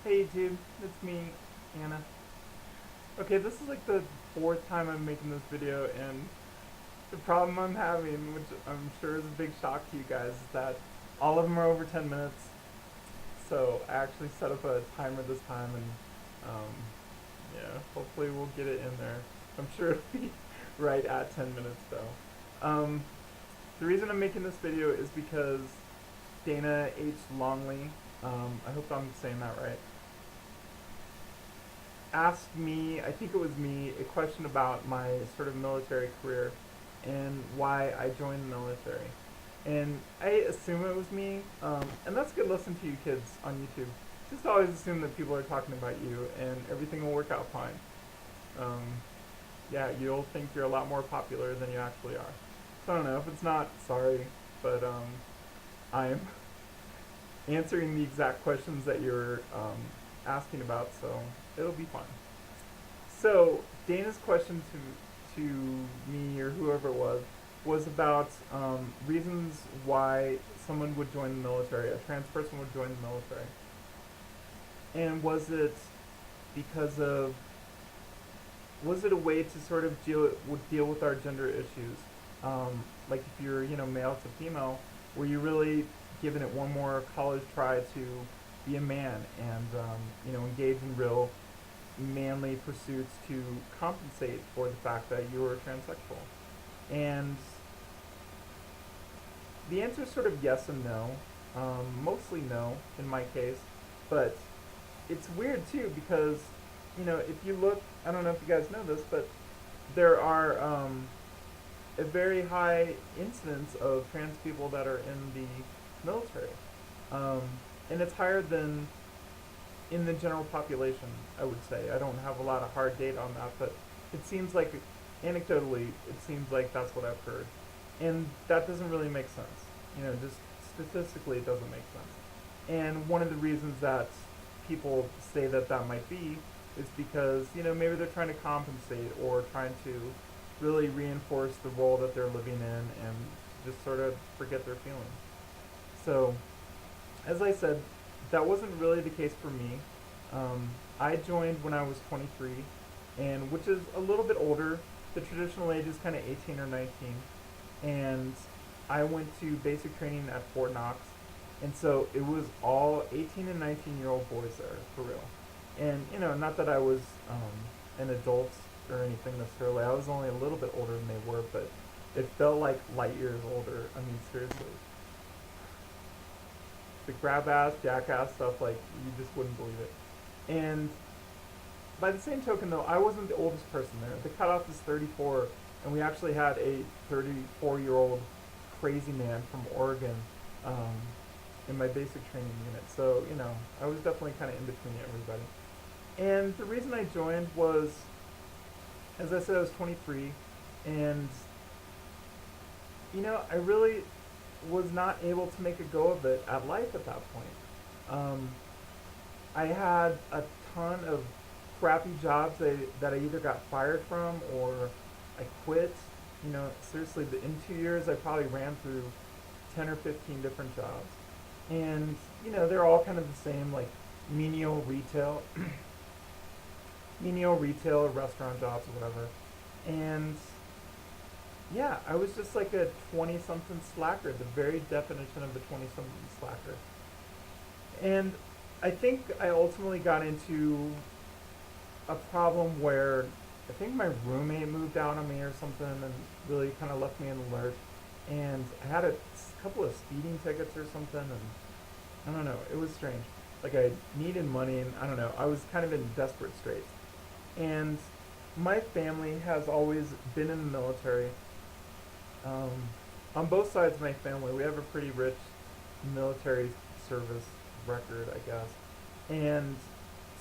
Hey dude, it's me, Anna. Okay, this is like the fourth time I'm making this video, and the problem I'm having, which I'm sure is a big shock to you guys, is that all of them are over 10 minutes. So I actually set up a timer this time, and yeah, hopefully we'll get it in there. I'm sure it'll be right at 10 minutes though. The reason I'm making this video is because Dana H. Longley, I hope I'm saying that right, asked me, I think it was me, a question about my sort of military career and why I joined the military. And I assume it was me, and that's a good lesson to you kids on YouTube. Just always assume that people are talking about you and everything will work out fine. Um, yeah, you'll think you're a lot more popular than you actually are. So I don't know, if it's not, sorry, but I'm answering the exact questions that you're asking about, so it'll be fun. So Dana's question to me or whoever it was about reasons why someone would join the military, a trans person would join the military, and because of was it a way to sort of deal with our gender issues, like if you're male to female, were you really giving it one more college try to be a man and engage in real manly pursuits to compensate for the fact that you were transsexual? And the answer is sort of yes and no. Mostly no in my case, but it's weird too because if you look, I don't know if you guys know this, but there are a very high incidence of trans people that are in the military, um, and it's higher than in the general population, I would say. I don't have a lot of hard data on that, but it seems like, anecdotally, it seems like that's what I've heard. And that doesn't really make sense. Just statistically, it doesn't make sense. And one of the reasons that people say that that might be is because, maybe they're trying to compensate or trying to really reinforce the role that they're living in and just sort of forget their feelings. So, as I said, that wasn't really the case for me. I joined when I was 23, and which is a little bit older. The traditional age is kind of 18 or 19, and I went to basic training at Fort Knox, and so it was all 18 and 19-year-old boys there for real. And not that I was an adult or anything necessarily. I was only a little bit older than they were, but it felt like light years older. I mean, seriously, the grab ass, jackass stuff, like you just wouldn't believe it. And by the same token, though, I wasn't the oldest person there. The cutoff is 34, and we actually had a 34-year-old crazy man from Oregon in my basic training unit. So, I was definitely kind of in between everybody. And the reason I joined was, as I said, I was 23, and, I really was not able to make a go of it at life at that point. Um, I had a ton of crappy jobs that I either got fired from or I quit. Seriously, in 2 years, I probably ran through 10 or 15 different jobs. And, they're all kind of the same, like menial retail, menial retail, restaurant jobs or whatever. And yeah, I was just like a 20 something slacker, the very definition of the 20 something slacker. And I think I ultimately got into a problem where I think my roommate moved out on me or something and really kind of left me in the lurch. And I had a couple of speeding tickets or something, and I don't know, it was strange. Like I needed money, and I don't know, I was kind of in desperate straits. And my family has always been in the military. Um, on both sides of my family, we have a pretty rich military service record, I guess. And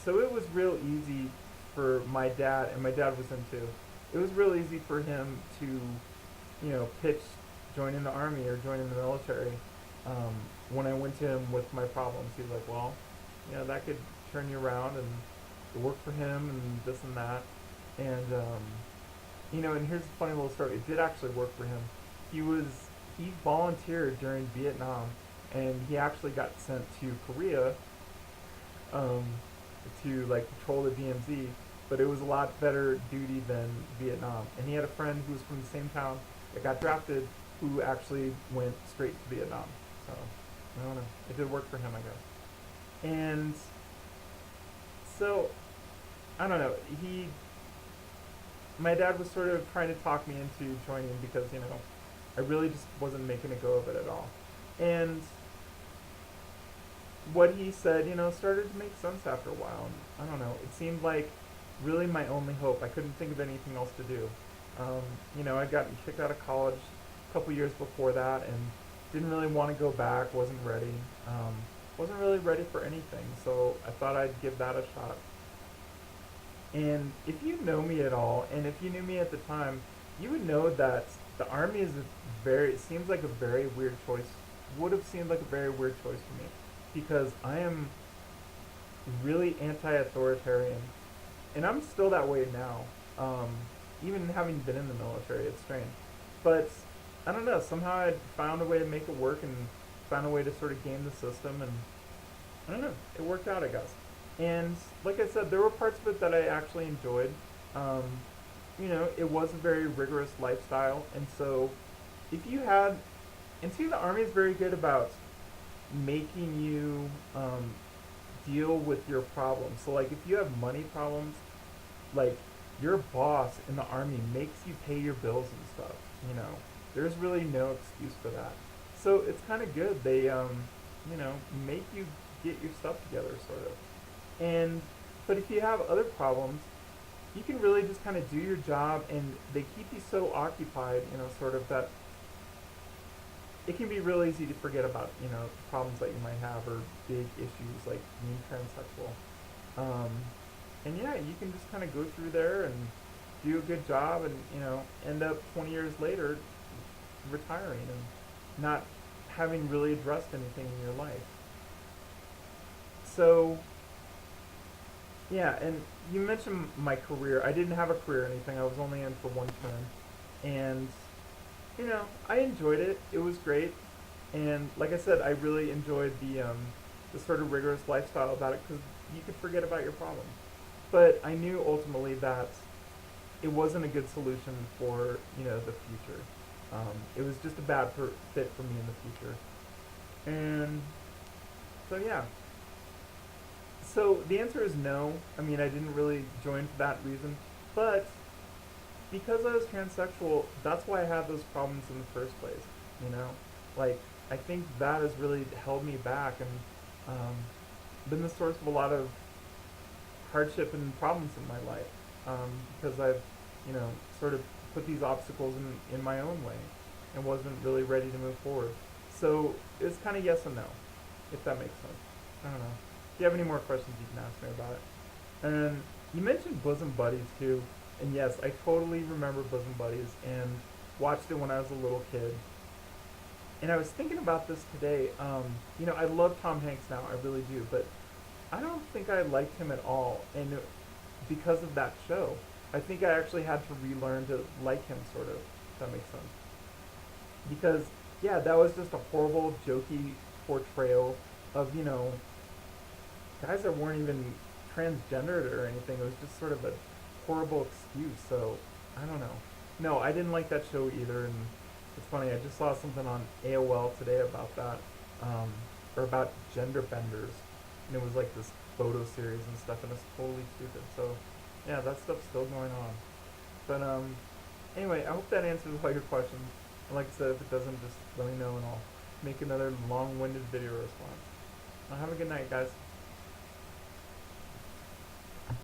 so it was real easy for my dad, and my dad was in too. It was real easy for him to, pitch joining the army or joining the military. When I went to him with my problems, he was like, well, that could turn you around and it worked for him and this and that. And, and here's a funny little story. It did actually work for him. He volunteered during Vietnam, and he actually got sent to Korea, to like patrol the DMZ, but it was a lot better duty than Vietnam. And he had a friend who was from the same town that got drafted who actually went straight to Vietnam. So I don't know. It did work for him, I guess. And so I don't know. My dad was sort of trying to talk me into joining because I really just wasn't making a go of it at all. And what he said, started to make sense after a while. And I don't know. It seemed like really my only hope. I couldn't think of anything else to do. I'd gotten kicked out of college a couple years before that and didn't really want to go back. Wasn't ready. Wasn't really ready for anything. So I thought I'd give that a shot. And if you know me at all, and if you knew me at the time, you would know that the army it seems like a very weird choice, would have seemed like a very weird choice for me, because I am really anti-authoritarian, and I'm still that way now, even having been in the military. It's strange. But, I don't know, somehow I found a way to make it work and found a way to sort of game the system, and I don't know, it worked out, I guess. And like I said, there were parts of it that I actually enjoyed. Um, it was a very rigorous lifestyle, and so if you had, and see, the army is very good about making you deal with your problems. So like if you have money problems, like your boss in the army makes you pay your bills and stuff. There's really no excuse for that. So it's kind of good. They make you get your stuff together, sort of. And but if you have other problems, you can really just kind of do your job, and they keep you so occupied, sort of that it can be real easy to forget about, problems that you might have or big issues like being transsexual. Um, and yeah, you can just kind of go through there and do a good job, and end up 20 years later retiring and not having really addressed anything in your life. So yeah, and you mentioned my career. I didn't have a career or anything. I was only in for one term, and I enjoyed it. It was great, and like I said, I really enjoyed the sort of rigorous lifestyle about it because you could forget about your problems. But I knew ultimately that it wasn't a good solution for the future. It was just a bad fit for me in the future, and so yeah. So the answer is no. I mean, I didn't really join for that reason, but because I was transsexual, that's why I had those problems in the first place. You know, like I think that has really held me back and been the source of a lot of hardship and problems in my life because I've sort of put these obstacles in my own way and wasn't really ready to move forward. So it's kind of yes and no, if that makes sense. I don't know. If you have any more questions, you can ask me about it. And you mentioned Bosom Buddies too, and yes, I totally remember Bosom Buddies and watched it when I was a little kid. And I was thinking about this today. I love Tom Hanks now, I really do, but I don't think I liked him at all, and because of that show, I think I actually had to relearn to like him, sort of. If that makes sense. Because yeah, that was just a horrible, jokey portrayal of guys that weren't even transgendered or anything. It was just sort of a horrible excuse. So I don't know. No, I didn't like that show either. And it's funny. I just saw something on AOL today about that, or about gender benders, and it was like this photo series and stuff, and it's totally stupid. So yeah, that stuff's still going on. But anyway, I hope that answers all your questions. And like I said, if it doesn't, just let me know, and I'll make another long-winded video response. Well, have a good night, guys.